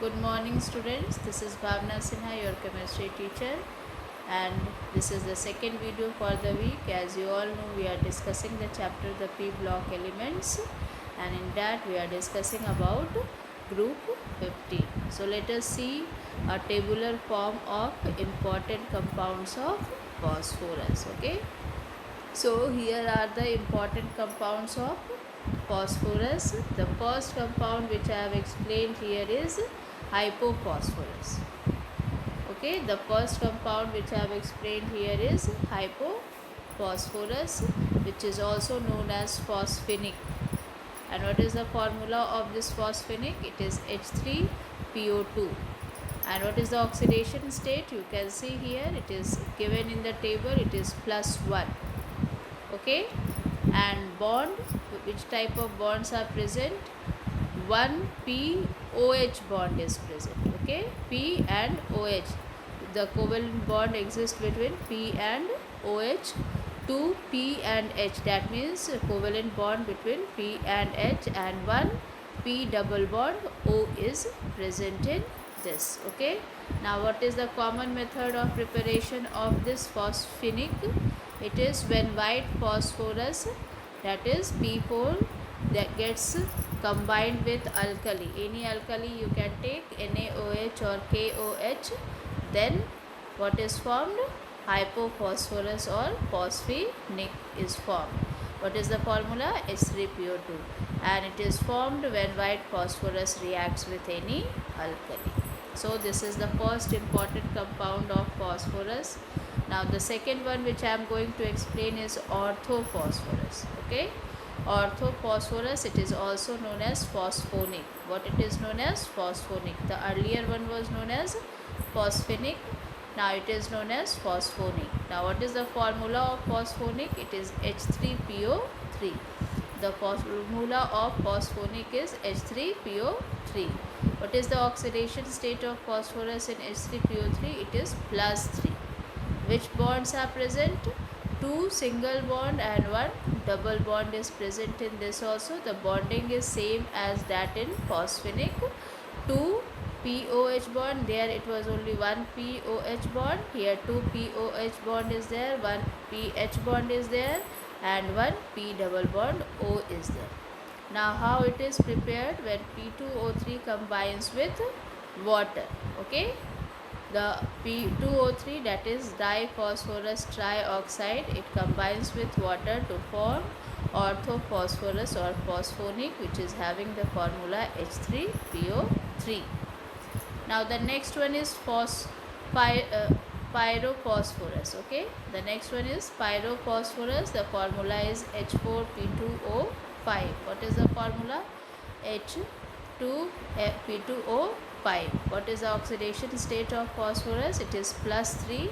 Good morning, students. This is Bhavna Sinha, your chemistry teacher, and this is the second video for the week. As you all know, we are discussing the chapter the P block elements, and in that we are discussing about group 50. So let us see a tabular form of important compounds of phosphorus. Okay. So here are the important compounds of phosphorus. The first compound which I have explained here is hypophosphorus. Okay, the first compound which I have explained here is hypophosphorus, which is also known as phosphinic. And what is the formula of this phosphinic? It is H3PO2. And what is the oxidation state? You can see here, it is given in the table, it is +1. Okay, and bond, which type of bonds are present? 1p-OH bond is present. Okay, P and OH, the covalent bond exists between P and OH. 2p and H, that means covalent bond between P and H, and 1p double bond O is present in this. Okay, now what is the common method of preparation of this phosphinic? It is when white phosphorus, that is P4, that gets combined with alkali, any alkali you can take, NaOH or KOH, then what is formed? Hypophosphorus or phosphinic is formed. What is the formula? H3PO2, and it is formed when white phosphorus reacts with any alkali. So this is the first important compound of phosphorus. Now the second one which I am going to explain is orthophosphorus. Okay, orthophosphorus, it is also known as phosphonic. What it is known as? Phosphonic. The earlier one was known as phosphinic. Now it is known as phosphonic. Now what is the formula of phosphonic? It is H3PO3. The formula of phosphonic is H3PO3. What is the oxidation state of phosphorus in H3PO3? It is +3. Which bonds are present? 2 single bond and 1 double bond is present in this also. The bonding is same as that in phosphinic. 2 POH bond, there it was only 1 POH bond, here 2 POH bond is there, 1 PH bond is there, and 1 P double bond O is there. Now how it is prepared? When P2O3 combines with water. Okay, the P2O3, that is diphosphorus trioxide, it combines with water to form orthophosphorus or phosphonic, which is having the formula H3PO3. Now the next one is pyrophosphorus. Okay, the next one is pyrophosphorus. The formula is H4P2O5. What is the formula? H2P2O5. What is the oxidation state of phosphorus? It is +3,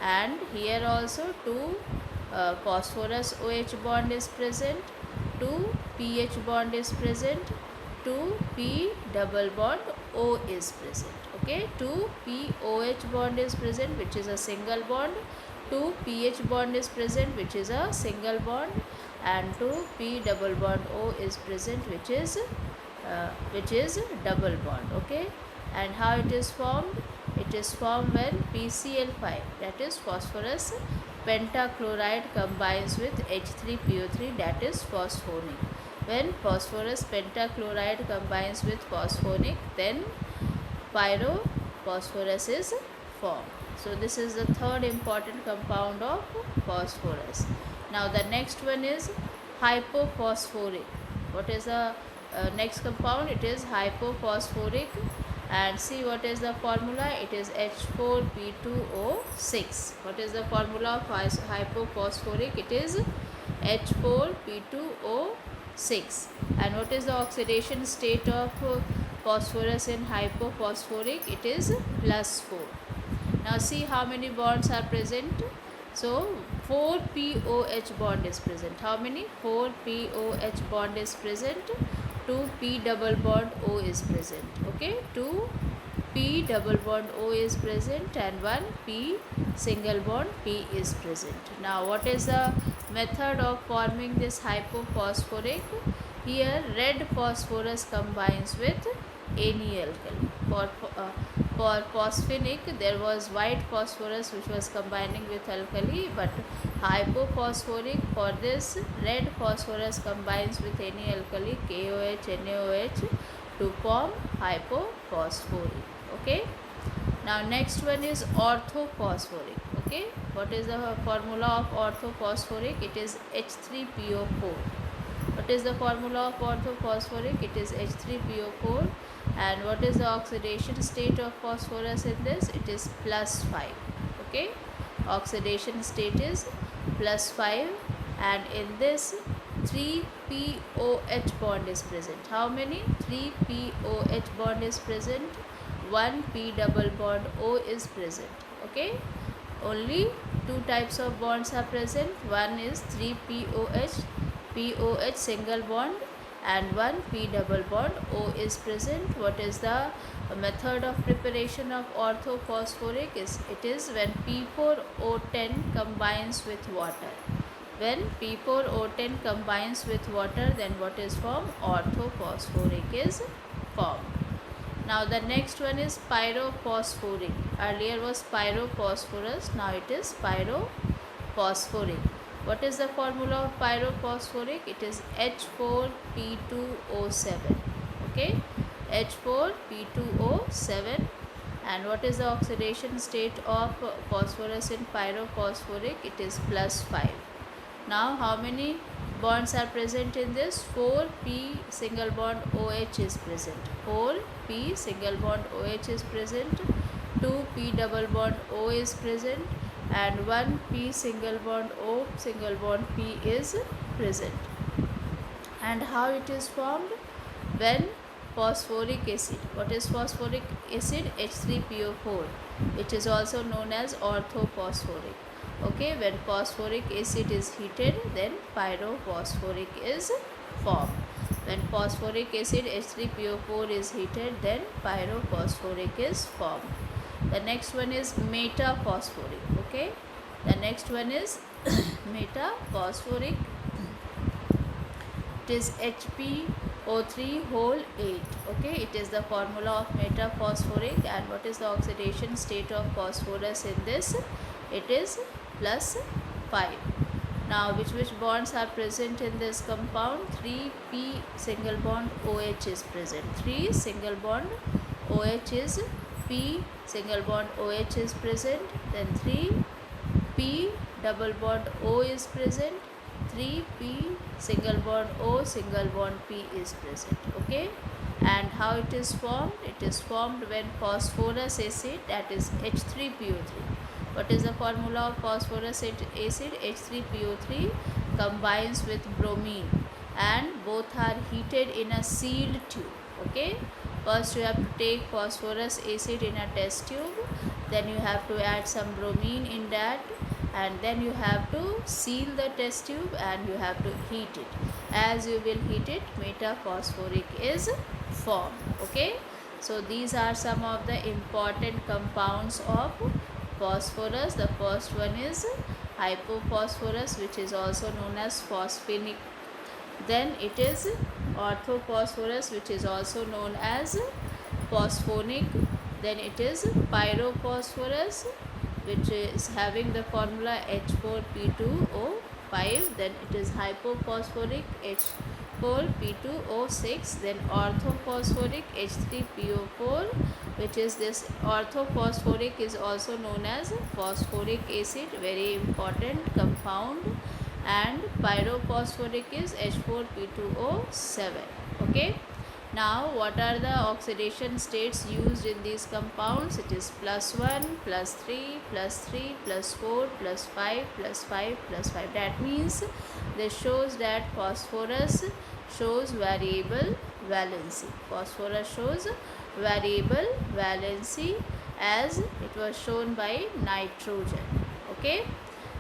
and here also 2 phosphorus OH bond is present, 2 PH bond is present, 2 P double bond O is present. Okay, 2 POH bond is present, which is a single bond, 2 PH bond is present, which is a single bond, and 2 P double bond O is present, which is double bond. Okay, and how it is formed? It is formed when PCl5, that is phosphorus pentachloride, combines with H3PO3, that is phosphonic. When phosphorus pentachloride combines with phosphonic, then pyrophosphorus is formed. So this is the third important compound of phosphorus. Now the next one is hypophosphoric. What is the next compound? It is hypophosphoric, and see what is the formula? It is H4P2O6. What is the formula of hypophosphoric? It is H4P2O6. And what is the oxidation state of phosphorus in hypophosphoric? It is +4. Now see how many bonds are present. So 4 POH bond is present. How many? 4 POH bond is present. 2 P double bond O is present. Okay, 2 P double bond O is present, and 1 P single bond P is present. Now what is the method of forming this hypophosphoric? Here red phosphorus combines with any alkali. For phosphinic, there was white phosphorus which was combining with alkali, but hypophosphoric, for this red phosphorus combines with any alkali, KOH, NaOH, to form hypophosphoric. Okay. Now next one is orthophosphoric. Okay, what is the formula of orthophosphoric? It is H3PO4. What is the formula of orthophosphoric? It is H3PO4. And what is the oxidation state of phosphorus in this? It is +5. Okay, oxidation state is +5, and in this 3POH bond is present. How many? 3POH bond is present. 1 P double bond O is present. Okay, only two types of bonds are present. One is 3POH single bond, and 1 P double bond O is present. What is the method of preparation of orthophosphoric? It is when P4O10 combines with water. When P4O10 combines with water, then what is formed? Orthophosphoric is formed. Now the next one is pyrophosphoric. Earlier was pyrophosphorus, now it is pyrophosphoric. What is the formula of pyrophosphoric? It is H4P2O7. Okay, H4P2O7. And what is the oxidation state of phosphorus in pyrophosphoric? It is +5. Now how many bonds are present in this? 4P single bond OH is present. 4P single bond OH is present. 2P double bond O is present, and 1P single bond O single bond P is present. And how it is formed? When phosphoric acid. What is phosphoric acid? H3PO4, which is also known as orthophosphoric. Okay, when phosphoric acid is heated, then pyrophosphoric is formed. When phosphoric acid H3PO4 is heated, then pyrophosphoric is formed. The next one is metaphosphoric. Okay, the next one is metaphosphoric. It is HPO3 whole 8. Okay, it is the formula of metaphosphoric. And what is the oxidation state of phosphorus in this? It is +5. Now which bonds are present in this compound? 3P single bond OH is present. 3 single bond OH is P single bond OH is present. Then 3P double bond O is present. 3P single bond O single bond P is present. Okay, and how it is formed? It is formed when phosphorus acid, that is H3PO3. What is the formula of phosphorus acid? H3PO3 combines with bromine, and both are heated in a sealed tube. Okay, first you have to take phosphorus acid in a test tube, then you have to add some bromine in that, and then you have to seal the test tube and you have to heat it. As you will heat it, metaphosphoric is formed. Okay, so these are some of the important compounds of phosphorus. The first one is hypophosphorus, which is also known as phosphinic. Then it is orthophosphorus, which is also known as phosphonic. Then it is pyrophosphorus, which is having the formula H4P2O5. Then it is hypophosphoric, H4P2O6. Then orthophosphoric, H3PO4, which is this orthophosphoric is also known as phosphoric acid, very important compound. And pyrophosphoric is H4P2O7. Okay, now what are the oxidation states used in these compounds? It is +1, +3, +3, +4, +5, +5, +5. That means this shows that phosphorus shows variable valency. Phosphorus shows variable valency as it was shown by nitrogen. Okay,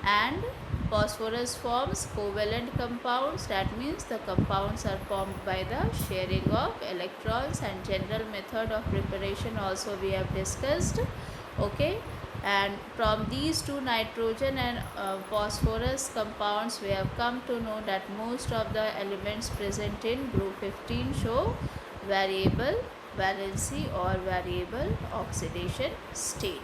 and phosphorus forms covalent compounds. That means the compounds are formed by the sharing of electrons, and general method of preparation also we have discussed. Okay, and from these two nitrogen and phosphorus compounds, we have come to know that most of the elements present in group 15 show variable valency or variable oxidation state.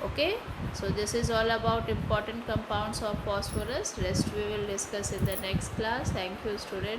Okay, so this is all about important compounds of phosphorus. Rest we will discuss in the next class. Thank you, students.